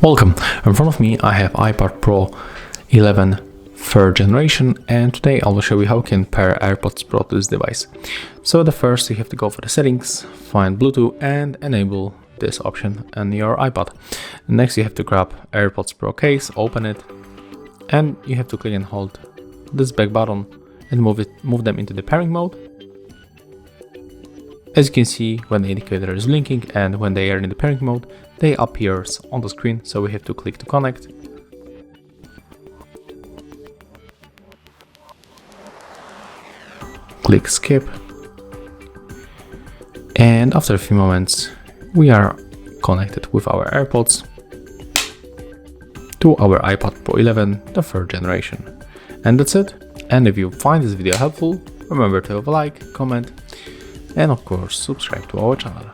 Welcome. In front of me I have iPad Pro 11 3rd generation, and today I will show you how you can pair AirPods Pro to this device. So the first, you have to go for the settings, find Bluetooth and enable this option on your iPad. Next you have to grab AirPods Pro case, open it, and you have to click and hold this back button and move them into the pairing mode. As you can see, when the indicator is blinking and when they are in the pairing mode, they appear on the screen, so we have to click to connect. Click skip. And after a few moments, we are connected with our AirPods to our iPad Pro 11, the 3rd generation. And that's it. And if you find this video helpful, remember to have a like, comment, and of course subscribe to our channel.